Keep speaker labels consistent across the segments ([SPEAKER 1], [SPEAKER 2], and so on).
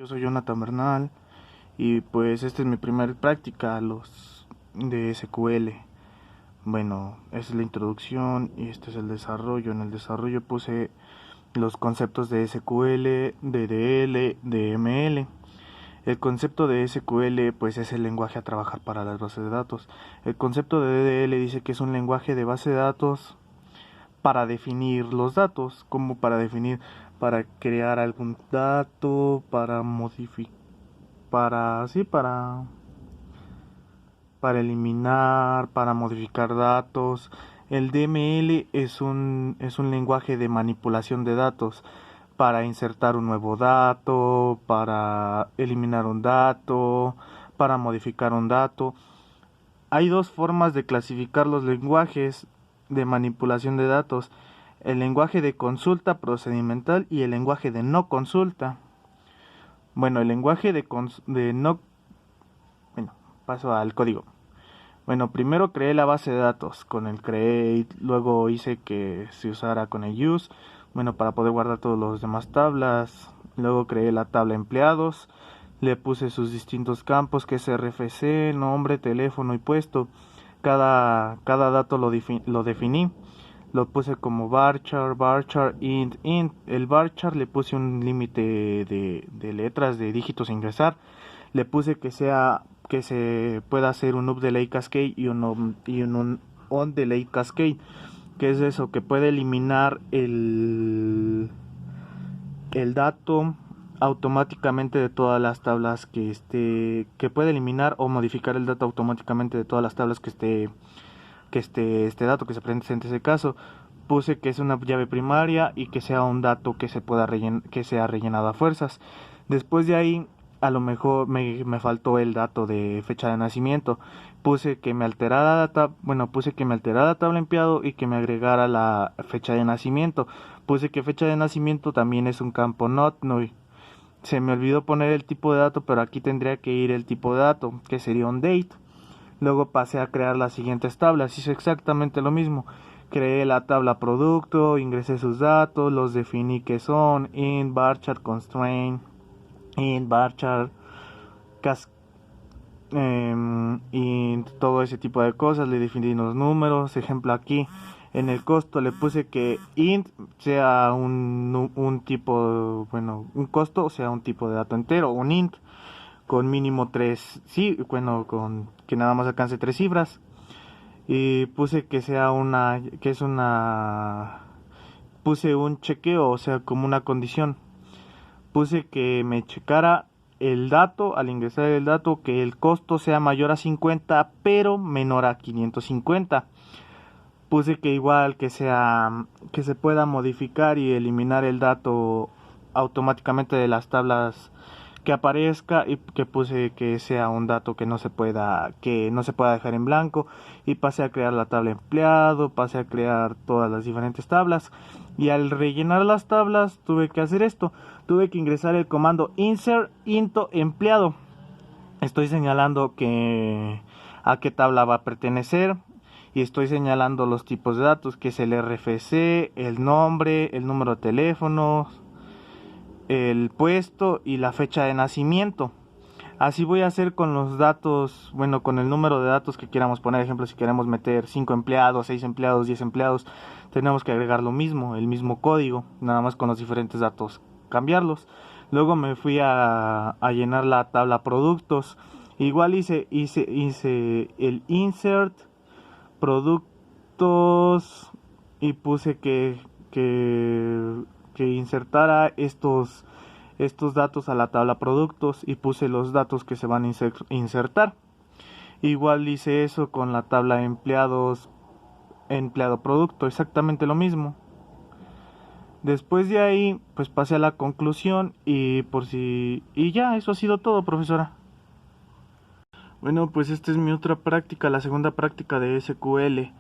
[SPEAKER 1] Yo soy Jonathan Bernal y pues esta es mi primera práctica los de SQL. Bueno, esa es la introducción y este es el desarrollo. En el desarrollo puse los conceptos de SQL, DDL, DML. El concepto de SQL pues es el lenguaje a trabajar para las bases de datos. El concepto de DDL dice que es un lenguaje de base de datos para definir los datos, como para crear algún dato, para modificar, para sí, para eliminar, para modificar datos. El DML es un lenguaje de manipulación de datos para insertar un nuevo dato, para eliminar un dato, para modificar un dato. Hay dos formas de clasificar los lenguajes de manipulación de datos: el lenguaje de consulta procedimental y el lenguaje de no consulta. Bueno, el lenguaje de no... Bueno, paso al código. Bueno, primero creé la base de datos con el create, luego hice que se usara con el use, bueno, para poder guardar todos los demás tablas. Luego creé la tabla empleados, le puse sus distintos campos, que es RFC, nombre, teléfono y puesto. Cada dato lo definí. Lo puse como varchar, int. El varchar le puse un límite de letras, de dígitos a ingresar. Le puse que se pueda hacer un up delay cascade y un on delay cascade. ¿Qué es eso? Que puede eliminar el dato automáticamente de todas las tablas que puede eliminar o modificar el dato automáticamente de todas las tablas que este dato que se presente en ese caso. Puse que es una llave primaria y que sea un dato que que sea rellenado a fuerzas. Después de ahí, a lo mejor me faltó el dato de fecha de nacimiento. Puse que me alterara la tabla empleado y que me agregara la fecha de nacimiento. Puse que fecha de nacimiento también es un campo not null. Se me olvidó poner el tipo de dato, pero aquí tendría que ir el tipo de dato, que sería un date. Luego pasé a crear las siguientes tablas. Hice exactamente lo mismo. Creé la tabla producto, ingresé sus datos, los definí que son int, varchar, constraint, int, varchar, int, todo ese tipo de cosas. Le definí los números. Ejemplo aquí. En el costo le puse que int sea un tipo, bueno, un costo, o sea, un tipo de dato entero, un int con mínimo 3, sí, bueno, con que nada más alcance 3 cifras. Y puse que puse un chequeo, o sea, como una condición. Puse que me checara el dato, al ingresar el dato, que el costo sea mayor a 50, pero menor a 550. Puse que igual que se pueda modificar y eliminar el dato automáticamente de las tablas que aparezca, y que puse que sea un dato que no se pueda dejar en blanco. Y pasé a crear la tabla empleado, pasé a crear todas las diferentes tablas, y al rellenar las tablas tuve que hacer esto. Tuve que ingresar el comando insert into empleado. Estoy señalando a qué tabla va a pertenecer, y estoy señalando los tipos de datos, que es el RFC, el nombre, el número de teléfono, el puesto y la fecha de nacimiento. Así voy a hacer con los datos, bueno, con el número de datos que queramos poner. Ejemplo, si queremos meter 5 empleados, 6 empleados, 10 empleados, tenemos que agregar lo mismo, el mismo código, nada más con los diferentes datos cambiarlos. Luego me fui a llenar la tabla productos. Igual hice el insert productos y puse que insertara estos datos a la tabla productos, y puse los datos que se van a insertar. Igual hice eso con la tabla empleados, empleado producto, exactamente lo mismo. Después de ahí, pues pasé a la conclusión y ya, eso ha sido todo, profesora. Bueno, pues esta es mi otra práctica, la segunda práctica de SQL.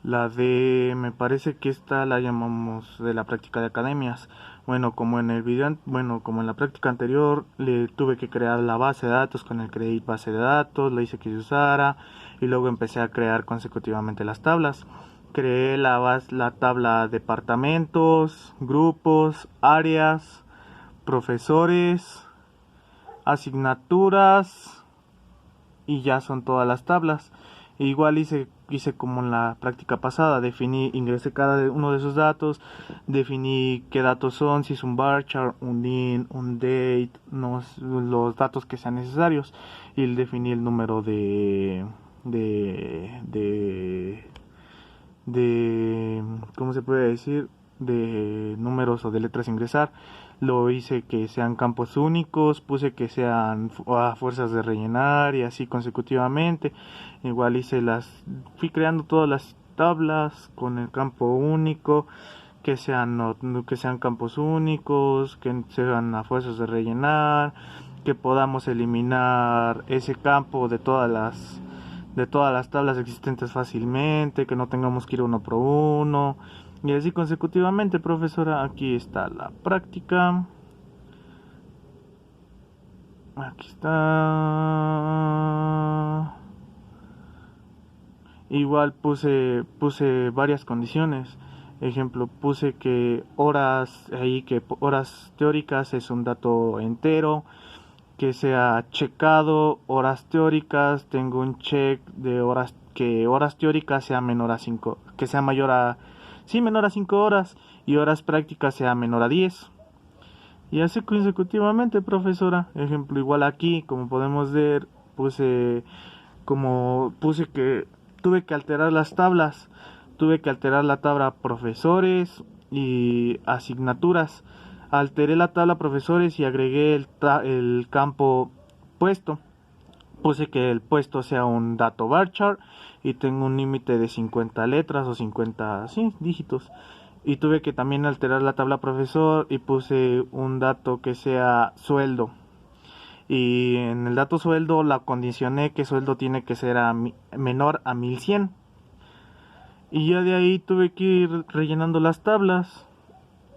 [SPEAKER 1] Me parece que esta la llamamos de la práctica de academias. Bueno, como en el video, bueno, como en la práctica anterior, le tuve que crear la base de datos con el create base de datos, le hice que se usara, y luego empecé a crear consecutivamente las tablas. Creé la tabla departamentos, grupos, áreas, profesores, asignaturas y ya son todas las tablas. Igual hice como en la práctica pasada, ingresé cada uno de esos datos, definí qué datos son, si es un varchar, un int, un date, los datos que sean necesarios, y definí el número ¿cómo se puede decir? De números o de letras a ingresar. Lo hice que sean campos únicos, puse que sean a fuerzas de rellenar y así consecutivamente. Igual fui creando todas las tablas con el campo único, que sean campos únicos, que sean a fuerzas de rellenar, que podamos eliminar ese campo de todas las tablas existentes fácilmente, que no tengamos que ir uno por uno. Y así consecutivamente, profesora. Aquí está la práctica. Aquí está. Igual puse varias condiciones. Ejemplo, puse que horas teóricas es un dato entero, que sea checado, horas teóricas, tengo un check de horas, que horas teóricas sea menor a 5, que sea menor a 5 horas, y horas prácticas sea menor a 10. Y así consecutivamente, profesora. Ejemplo, igual aquí, como podemos ver, puse que tuve que alterar las tablas. Tuve que alterar la tabla profesores y asignaturas. Alteré la tabla profesores y agregué el campo puesto. Puse que el puesto sea un dato varchar y tengo un límite de 50 letras o 50 dígitos. Y tuve que también alterar la tabla profesor y puse un dato que sea sueldo. Y en el dato sueldo la condicioné que sueldo tiene que ser menor a 1100. Y ya de ahí tuve que ir rellenando las tablas.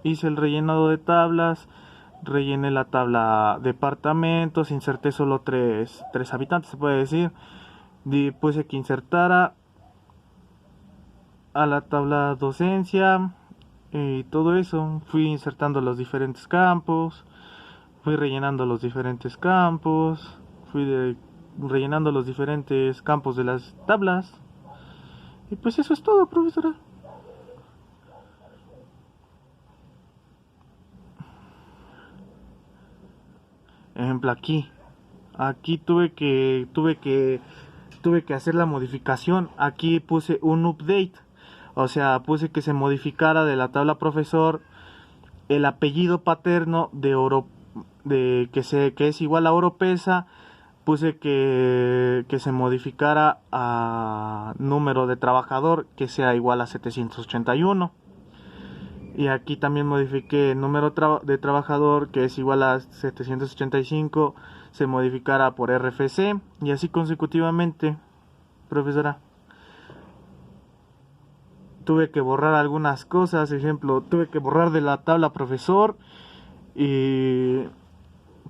[SPEAKER 1] Hice el rellenado de tablas, rellené la tabla departamentos, inserté solo tres habitantes, se puede decir. Puse que insertara a la tabla docencia y todo eso. Fui insertando los diferentes campos, fui rellenando los diferentes campos, rellenando los diferentes campos de las tablas. Y pues eso es todo, profesora. Ejemplo, aquí tuve que hacer la modificación. Aquí puse un update, o sea, puse que se modificara de la tabla profesor el apellido paterno que es igual a Oropesa. Puse que se modificara a número de trabajador que sea igual a 781. Y aquí también modifiqué el número de trabajador que es igual a 785, se modificará por RFC, y así consecutivamente, profesora. Tuve que borrar algunas cosas, ejemplo, tuve que borrar de la tabla profesor y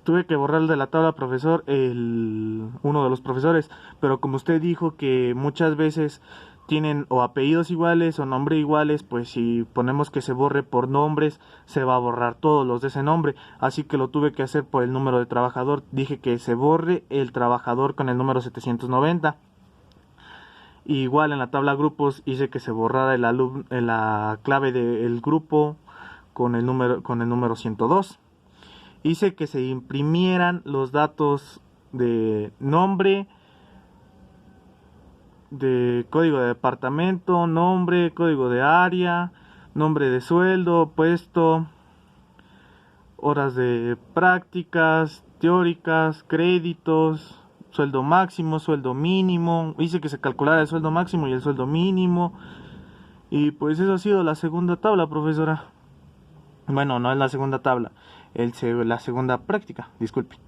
[SPEAKER 1] tuve que borrar de la tabla profesor uno de los profesores, pero como usted dijo que muchas veces tienen o apellidos iguales o nombre iguales, pues si ponemos que se borre por nombres, se va a borrar todos los de ese nombre, así que lo tuve que hacer por el número de trabajador. Dije que se borre el trabajador con el número 790. Igual en la tabla grupos hice que se borrara la clave del grupo con el número 102. Hice que se imprimieran los datos de nombre, de código de departamento, nombre, código de área, nombre de sueldo, puesto, horas de prácticas, teóricas, créditos, sueldo máximo, sueldo mínimo. Hice que se calculara el sueldo máximo y el sueldo mínimo. Y pues eso ha sido la segunda tabla, profesora. Bueno, no es la segunda tabla, la segunda práctica, disculpe.